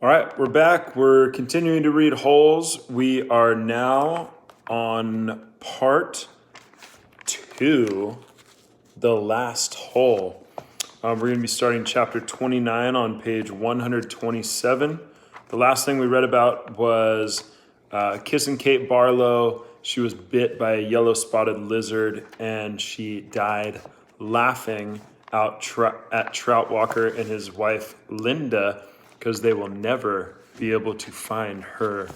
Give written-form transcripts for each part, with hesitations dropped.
All right, we're back. We're continuing to read holes. We are now on part 2, the last hole. We're going to be starting chapter 29 on page 127. The last thing we read about was kissing Kate Barlow. She was bit by a yellow spotted lizard and she died laughing out at Trout Walker and his wife Linda, because they will never be able to find her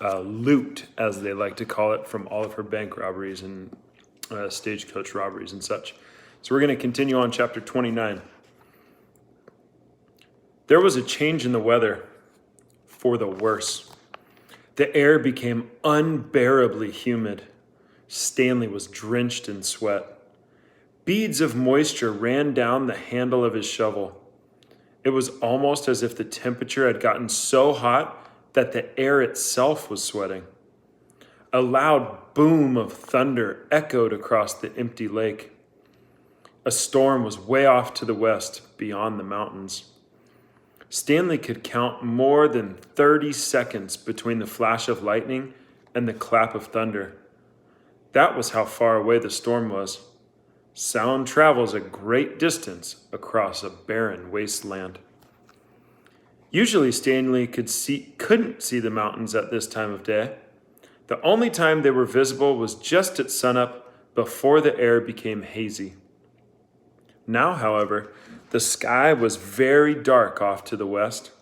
loot, as they like to call it, from all of her bank robberies and stagecoach robberies and such. So we're going to continue on chapter 29. There was a change in the weather for the worse. The air became unbearably humid. Stanley was drenched in sweat. Beads of moisture ran down the handle of his shovel. It was almost as if the temperature had gotten so hot that the air itself was sweating. A loud boom of thunder echoed across the empty lake. A storm was way off to the west, beyond the mountains. Stanley could count more than 30 seconds between the flash of lightning and the clap of thunder. That was how far away the storm was. Sound travels a great distance across a barren wasteland. Usually Stanley couldn't see the mountains at this time of day. The only time they were visible was just at sunup, before the air became hazy. Now, however, the sky was very dark off to the west,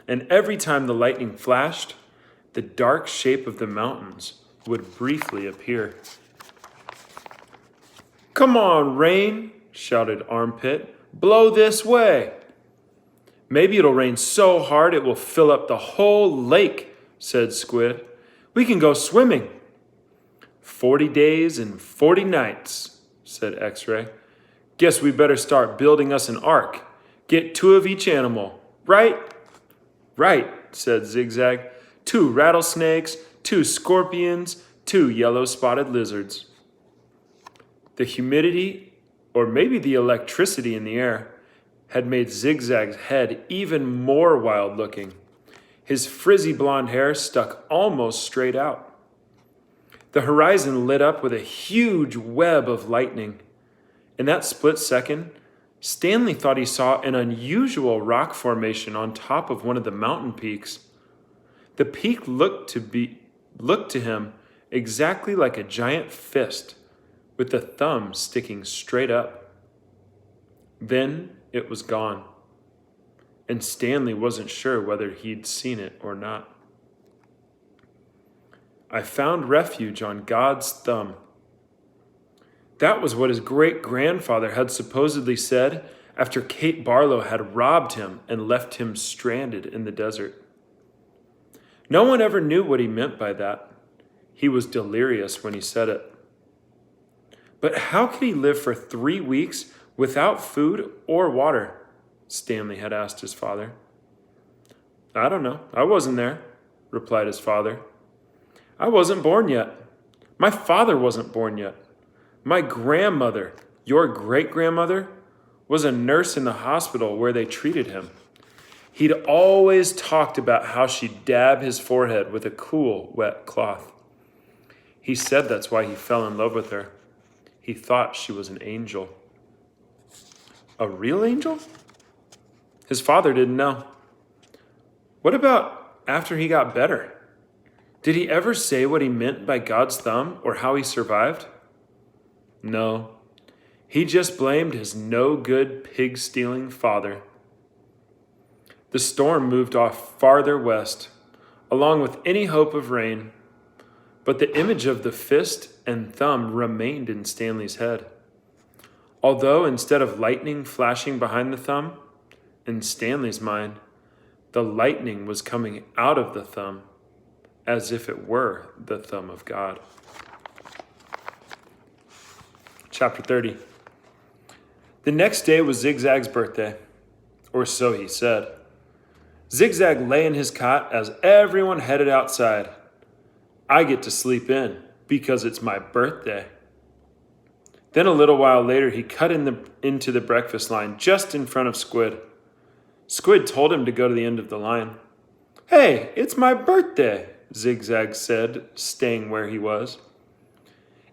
and every time the lightning flashed, the dark shape of the mountains would briefly appear. "Come on, rain," shouted Armpit. "Blow this way." "Maybe it'll rain so hard it will fill up the whole lake," said Squid. "We can go swimming." 40 days and 40 nights, said X-Ray. "Guess we better start building us an ark. Get 2 of each animal, right?" "Right," said Zigzag. 2 rattlesnakes, 2 scorpions, 2 yellow spotted lizards. The humidity, or maybe the electricity in the air, had made Zigzag's head even more wild-looking. His frizzy blonde hair stuck almost straight out. The horizon lit up with a huge web of lightning. In that split second, Stanley thought he saw an unusual rock formation on top of one of the mountain peaks. The peak looked to him exactly like a giant fist, with the thumb sticking straight up. Then it was gone, and Stanley wasn't sure whether he'd seen it or not. "I found refuge on God's thumb." That was what his great-grandfather had supposedly said after Kate Barlow had robbed him and left him stranded in the desert. No one ever knew what he meant by that. He was delirious when he said it. But how could he live for 3 weeks without food or water? Stanley had asked his father. "I don't know. I wasn't there," replied his father. "I wasn't born yet. My father wasn't born yet. My grandmother, your great-grandmother, was a nurse in the hospital where they treated him. He'd always talked about how she'd dab his forehead with a cool, wet cloth. He said that's why he fell in love with her. He thought she was an angel." "A real angel?" His father didn't know. "What about after he got better? Did he ever say what he meant by God's thumb or how he survived?" "No. He just blamed his no-good pig-stealing father." The storm moved off farther west, along with any hope of rain, but the image of the fist and thumb remained in Stanley's head. Although instead of lightning flashing behind the thumb, in Stanley's mind, the lightning was coming out of the thumb, as if it were the thumb of God. Chapter 30. The next day was Zigzag's birthday, or so he said. Zigzag lay in his cot as everyone headed outside. "I get to sleep in because it's my birthday." Then a little while later, he cut into the breakfast line just in front of Squid. Squid told him to go to the end of the line. Hey, it's my birthday, Zigzag said, staying where he was.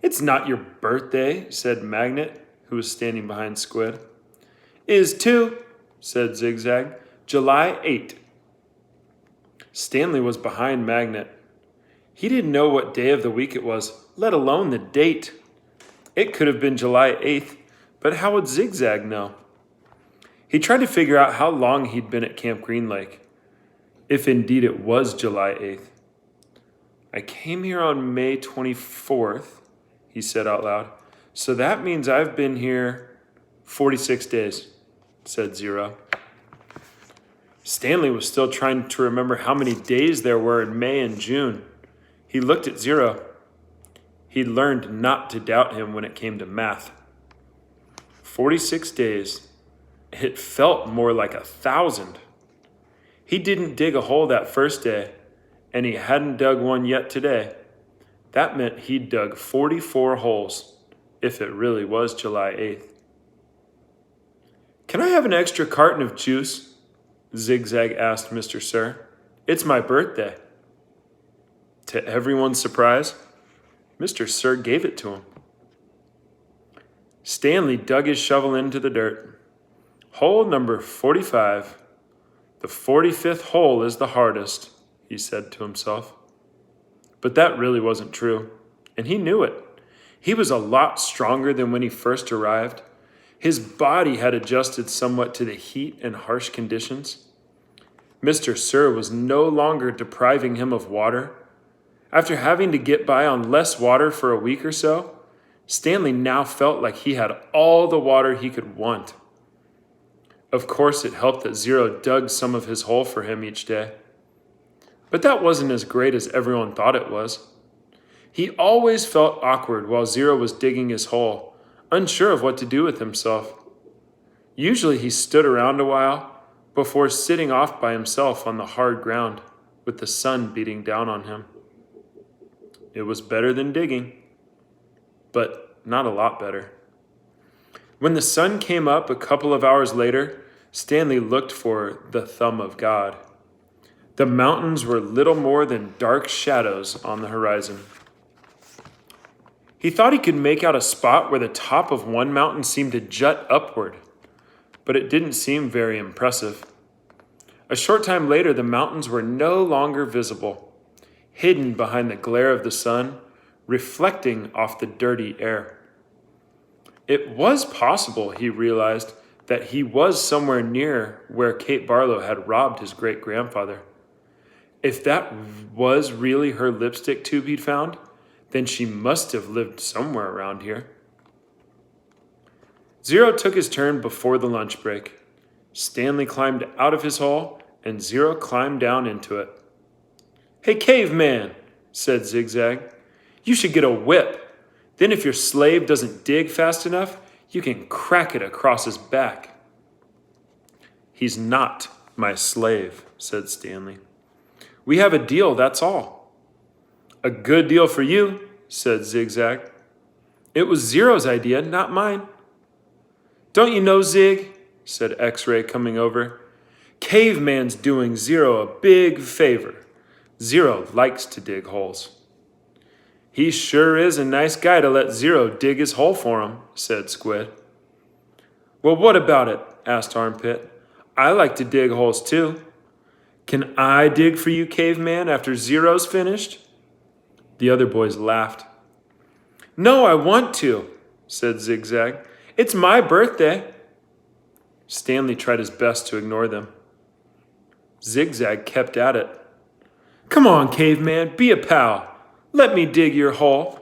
It's not your birthday, said Magnet, who was standing behind Squid. Is too, said Zigzag. July 8. Stanley was behind Magnet. He didn't know what day of the week it was, let alone the date. It could have been July 8th, but how would Zigzag know? He tried to figure out how long he'd been at Camp Green Lake, if indeed it was July 8th. I came here on May 24th, he said out loud. So that means I've been here 46 days, said Zero. Stanley was still trying to remember how many days there were in May and June. He looked at Zero. He'd learned not to doubt him when it came to math. 46 days. It felt more like 1,000. He didn't dig a hole that first day, and he hadn't dug one yet today. That meant he'd dug 44 holes, if it really was July 8th. Can I have an extra carton of juice? Zigzag asked Mr. Sir. It's my birthday. To everyone's surprise, Mr. Sir gave it to him. Stanley dug his shovel into the dirt. Hole number 45. The 45th hole is the hardest, he said to himself. But that really wasn't true, and he knew it. He was a lot stronger than when he first arrived. His body had adjusted somewhat to the heat and harsh conditions. Mr. Sir was no longer depriving him of water. After having to get by on less water for a week or so, Stanley now felt like he had all the water he could want. Of course, it helped that Zero dug some of his hole for him each day. But that wasn't as great as everyone thought it was. He always felt awkward while Zero was digging his hole, unsure of what to do with himself. Usually he stood around a while before sitting off by himself on the hard ground with the sun beating down on him. It was better than digging, but not a lot better. When the sun came up a couple of hours later, Stanley looked for the thumb of God. The mountains were little more than dark shadows on the horizon. He thought he could make out a spot where the top of one mountain seemed to jut upward, but it didn't seem very impressive. A short time later, the mountains were no longer visible, hidden behind the glare of the sun, reflecting off the dirty air. It was possible, he realized, that he was somewhere near where Kate Barlow had robbed his great-grandfather. If that was really her lipstick tube he'd found, then she must have lived somewhere around here. Zero took his turn before the lunch break. Stanley climbed out of his hole, and Zero climbed down into it. Hey, caveman, said Zigzag, you should get a whip. Then if your slave doesn't dig fast enough, you can crack it across his back. He's not my slave, said Stanley. We have a deal, that's all. A good deal for you, said Zigzag. It was Zero's idea, not mine. Don't you know, Zig, said X-Ray coming over. Caveman's doing Zero a big favor. Zero likes to dig holes. He sure is a nice guy to let Zero dig his hole for him, said Squid. Well, what about it? Asked Armpit. I like to dig holes too. Can I dig for you, caveman, after Zero's finished? The other boys laughed. No, I want to, said Zigzag. It's my birthday. Stanley tried his best to ignore them. Zigzag kept at it. Come on, caveman, be a pal. Let me dig your hole.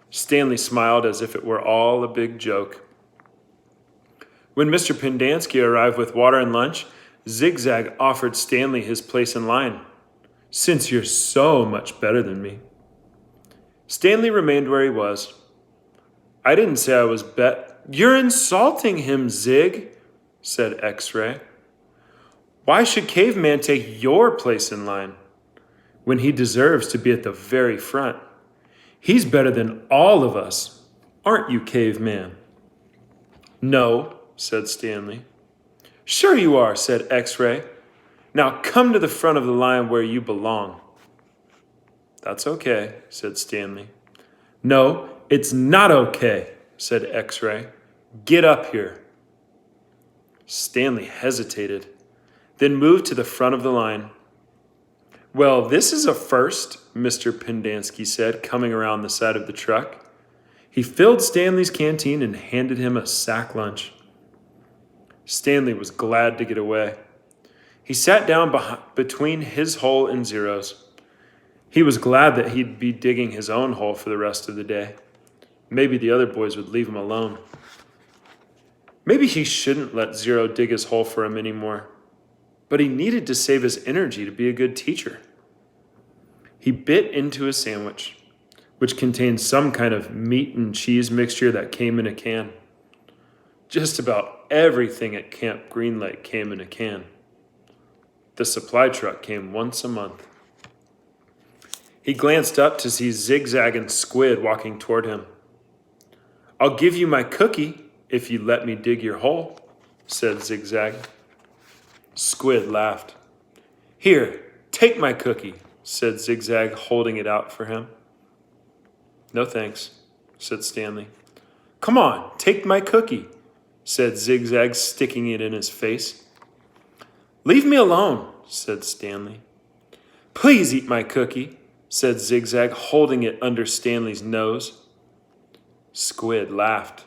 Stanley smiled as if it were all a big joke. When Mr. Pendanski arrived with water and lunch, Zigzag offered Stanley his place in line. Since you're so much better than me. Stanley remained where he was. I didn't say I was You're insulting him, Zig, said X-Ray. Why should Caveman take your place in line when he deserves to be at the very front? He's better than all of us, aren't you, Caveman? No, said Stanley. Sure you are, said X-Ray. Now come to the front of the line where you belong." "That's okay," said Stanley. "No, it's not okay," said X-Ray. "Get up here." Stanley hesitated, then moved to the front of the line. "Well, this is a first," Mr. Pendanski said, coming around the side of the truck. He filled Stanley's canteen and handed him a sack lunch. Stanley was glad to get away. He sat down between his hole and Zero's. He was glad that he'd be digging his own hole for the rest of the day. Maybe the other boys would leave him alone. Maybe he shouldn't let Zero dig his hole for him anymore. But he needed to save his energy to be a good teacher. He bit into a sandwich, which contained some kind of meat and cheese mixture that came in a can. Just about everything at Camp Green Lake came in a can. The supply truck came once a month. He glanced up to see Zigzag and Squid walking toward him. "I'll give you my cookie if you let me dig your hole," said Zigzag. Squid laughed. "Here, take my cookie," said Zigzag, holding it out for him. "No thanks," said Stanley. "Come on, take my cookie," said Zigzag, sticking it in his face. "Leave me alone," said Stanley. "Please eat my cookie," said Zigzag, holding it under Stanley's nose. Squid laughed.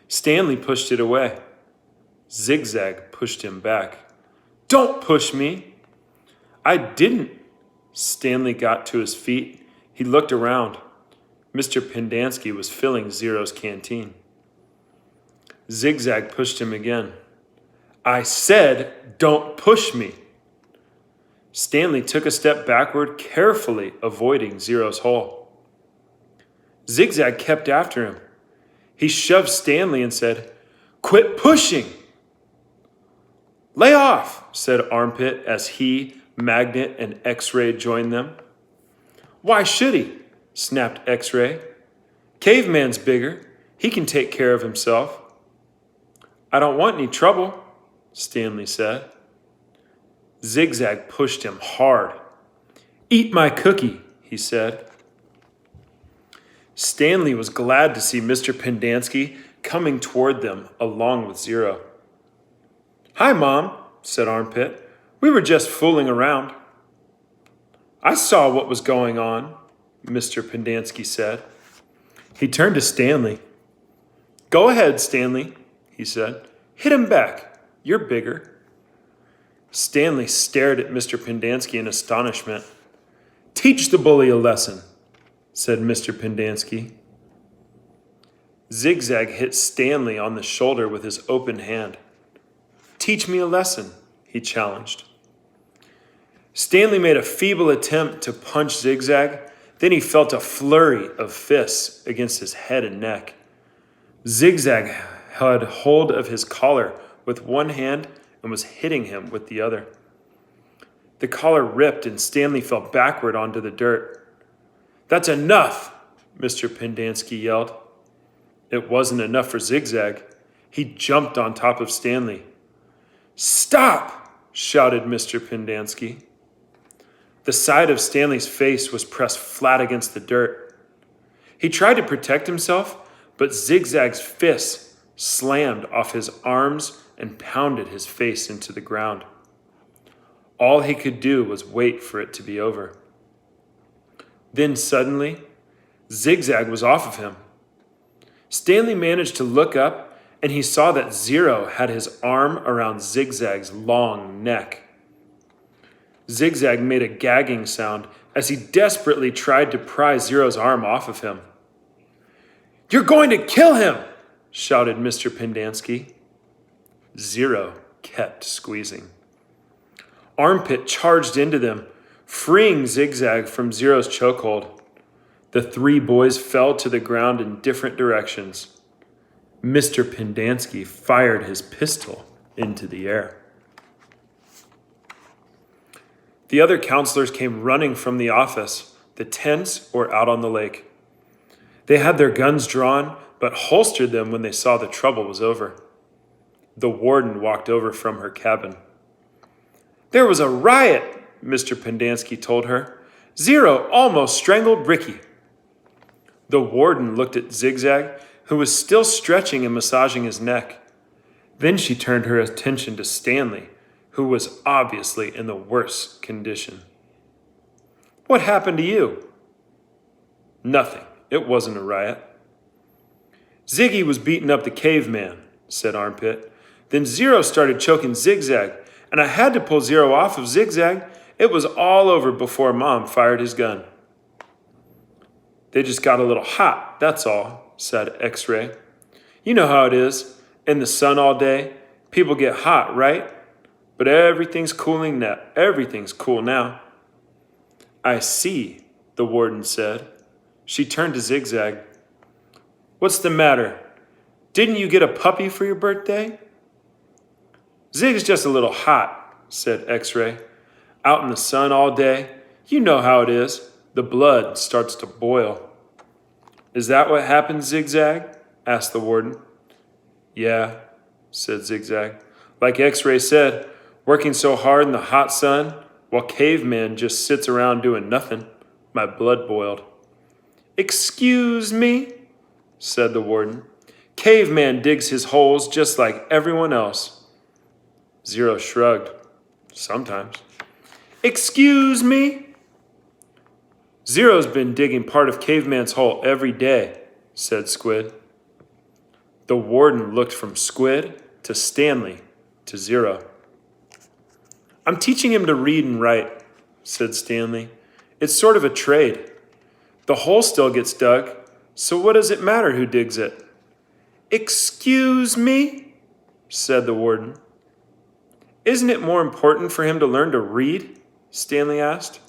Stanley pushed it away. Zigzag pushed him back. "Don't push me." "I didn't." Stanley got to his feet. He looked around. Mr. Pendanski was filling Zero's canteen. Zigzag pushed him again. "I said, don't push me." Stanley took a step backward, carefully avoiding Zero's hole. Zigzag kept after him. He shoved Stanley and said, "Quit pushing." "Lay off," said Armpit as he, Magnet, and X-Ray joined them. "Why should he?" snapped X-Ray. "Caveman's bigger. He can take care of himself." "I don't want any trouble," Stanley said. Zigzag pushed him hard. "Eat my cookie," he said. Stanley was glad to see Mr. Pendanski coming toward them along with Zero. "Hi, Mom," said Armpit. "We were just fooling around." "I saw what was going on," Mr. Pendanski said. He turned to Stanley. "Go ahead, Stanley," he said. "Hit him back. You're bigger." Stanley stared at Mr. Pendanski in astonishment. "Teach the bully a lesson," said Mr. Pendanski. Zigzag hit Stanley on the shoulder with his open hand. "Teach me a lesson," he challenged. Stanley made a feeble attempt to punch Zigzag. Then he felt a flurry of fists against his head and neck. Zigzag had hold of his collar with one hand and was hitting him with the other. The collar ripped and Stanley fell backward onto the dirt. "That's enough," Mr. Pendanski yelled. It wasn't enough for Zigzag. He jumped on top of Stanley. "Stop!" shouted Mr. Pendanski. The side of Stanley's face was pressed flat against the dirt. He tried to protect himself, but Zigzag's fists slammed off his arms and pounded his face into the ground. All he could do was wait for it to be over. Then suddenly, Zigzag was off of him. Stanley managed to look up, and he saw that Zero had his arm around Zigzag's long neck. Zigzag made a gagging sound as he desperately tried to pry Zero's arm off of him. "You're going to kill him!" shouted Mr. Pendanski. Zero kept squeezing. Armpit charged into them, freeing Zigzag from Zero's chokehold. The three boys fell to the ground in different directions. Mr. Pendanski fired his pistol into the air. The other counselors came running from the office, the tents, or out on the lake. They had their guns drawn, but holstered them when they saw the trouble was over. The warden walked over from her cabin. There was a riot, Mr. Pendanski told her. Zero almost strangled Ricky. The warden looked at Zigzag, who was still stretching and massaging his neck. Then she turned her attention to Stanley, who was obviously in the worst condition. What happened to you? Nothing. It wasn't a riot. Ziggy was beating up the caveman, said Armpit. Then Zero started choking Zigzag, and I had to pull Zero off of Zigzag. It was all over before Mom fired his gun. They just got a little hot, that's all, said X-Ray. You know how it is. In the sun all day, people get hot, right? But everything's cooling now. Everything's cool now. I see, the warden said. She turned to Zigzag. What's the matter? Didn't you get a puppy for your birthday? Zig's just a little hot, said X-Ray. Out in the sun all day, you know how it is. The blood starts to boil. Is that what happened, Zigzag? Asked the warden. Yeah, said Zigzag. Like X-Ray said, working so hard in the hot sun, while Caveman just sits around doing nothing, my blood boiled. Excuse me, said the warden. Caveman digs his holes just like everyone else. Zero shrugged. Sometimes. Excuse me? Zero's been digging part of Caveman's hole every day, said Squid. The warden looked from Squid to Stanley to Zero. I'm teaching him to read and write, said Stanley. It's sort of a trade. The hole still gets dug, so what does it matter who digs it? Excuse me, said the warden. Isn't it more important for him to learn to read? Stanley asked.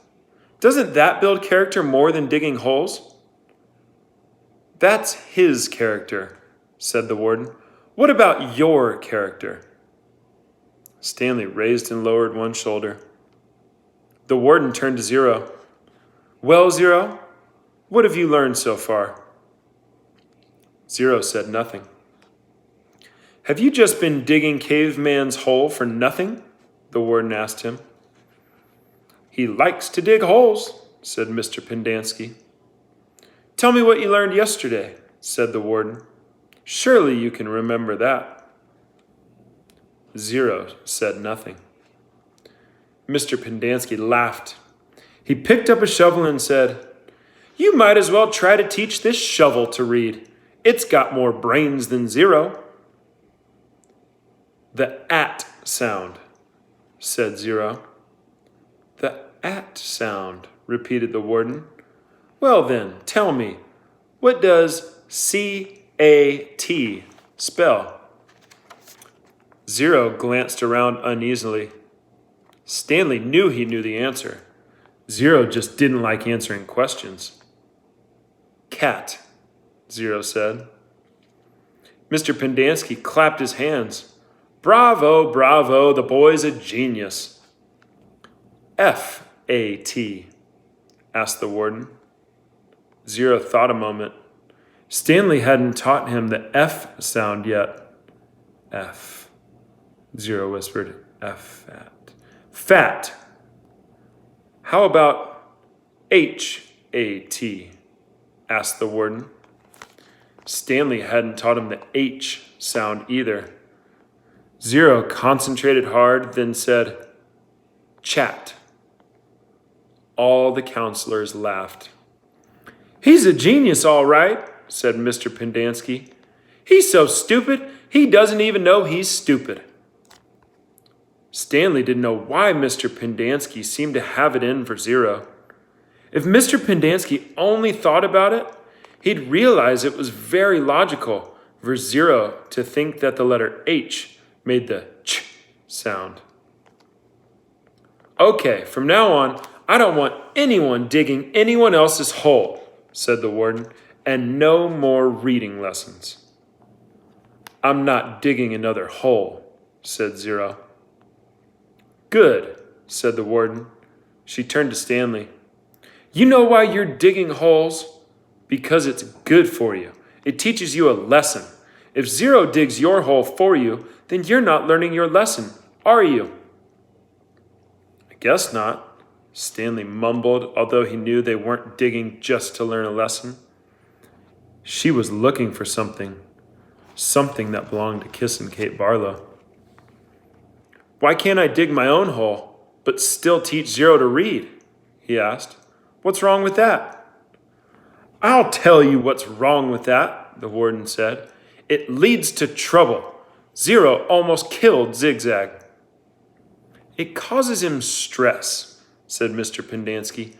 Doesn't that build character more than digging holes? That's his character, said the warden. What about your character? Stanley raised and lowered one shoulder. The warden turned to Zero. Well, Zero, what have you learned so far? Zero said nothing. Have you just been digging Caveman's hole for nothing? The warden asked him. He likes to dig holes, said Mr. Pendanski. Tell me what you learned yesterday, said the warden. Surely you can remember that. Zero said nothing. Mr. Pendanski laughed. He picked up a shovel and said, You might as well try to teach this shovel to read. It's got more brains than Zero. The at sound, said Zero. The at sound, repeated the warden. Well then, tell me, what does C-A-T spell? Zero glanced around uneasily. Stanley knew he knew the answer. Zero just didn't like answering questions. Cat, Zero said. Mr. Pendanski clapped his hands. Bravo, bravo, the boy's a genius. F-A-T, asked the warden. Zero thought a moment. Stanley hadn't taught him the F sound yet. F, Zero whispered. F-fat. Fat. How about H-A-T, asked the warden. Stanley hadn't taught him the H sound either. Zero concentrated hard, then said, Chat. All the counselors laughed. He's a genius, all right, said Mr. Pendanski. He's so stupid, he doesn't even know he's stupid. Stanley didn't know why Mr. Pendanski seemed to have it in for Zero. If Mr. Pendanski only thought about it, he'd realize it was very logical for Zero to think that the letter H made the ch sound. Okay, from now on, I don't want anyone digging anyone else's hole, said the warden, and no more reading lessons. I'm not digging another hole, said Zero. Good, said the warden. She turned to Stanley. You know why you're digging holes? Because it's good for you. It teaches you a lesson. If Zero digs your hole for you, then you're not learning your lesson, are you? Guess not, Stanley mumbled, although he knew they weren't digging just to learn a lesson. She was looking for something that belonged to Kissin' Kate Barlow. Why can't I dig my own hole, but still teach Zero to read? He asked. What's wrong with that? I'll tell you what's wrong with that, the warden said. It leads to trouble. Zero almost killed Zigzag. It causes him stress, said Mr. Pendanski.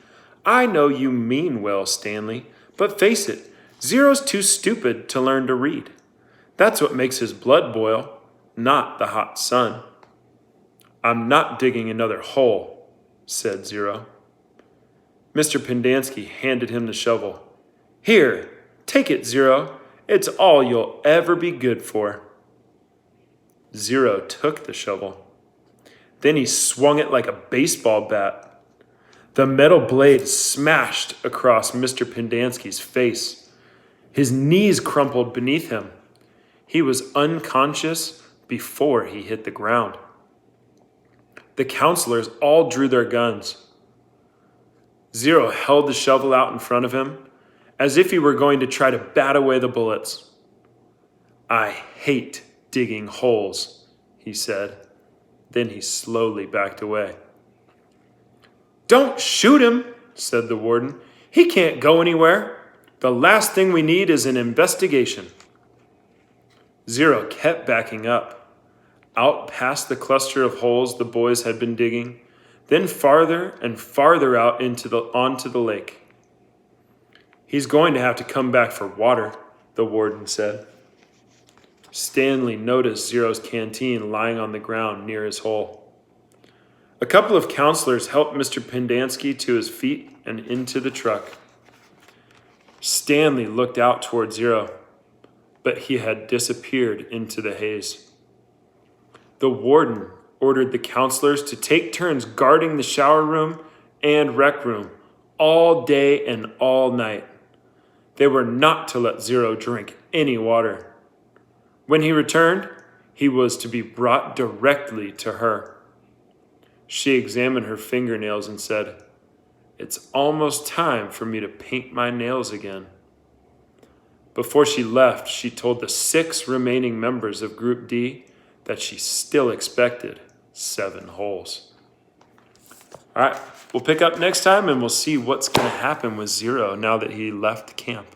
I know you mean well, Stanley, but face it, Zero's too stupid to learn to read. That's what makes his blood boil, not the hot sun. I'm not digging another hole, said Zero. Mr. Pendanski handed him the shovel. Here, take it, Zero. It's all you'll ever be good for. Zero took the shovel. Then he swung it like a baseball bat. The metal blade smashed across Mr. Pendanski's face. His knees crumpled beneath him. He was unconscious before he hit the ground. The counselors all drew their guns. Zero held the shovel out in front of him, as if he were going to try to bat away the bullets. I hate digging holes, he said. Then he slowly backed away. Don't shoot him, said the warden. He can't go anywhere. The last thing we need is an investigation. Zero kept backing up, out past the cluster of holes the boys had been digging, then farther and farther out onto the lake. He's going to have to come back for water, the warden said. Stanley noticed Zero's canteen lying on the ground near his hole. A couple of counselors helped Mr. Pendanski to his feet and into the truck. Stanley looked out toward Zero, but he had disappeared into the haze. The warden ordered the counselors to take turns guarding the shower room and rec room all day and all night. They were not to let Zero drink any water. When he returned, he was to be brought directly to her. She examined her fingernails and said, It's almost time for me to paint my nails again. Before she left, she told the 6 remaining members of Group D that she still expected 7 holes. All right, we'll pick up next time and we'll see what's going to happen with Zero now that he left camp.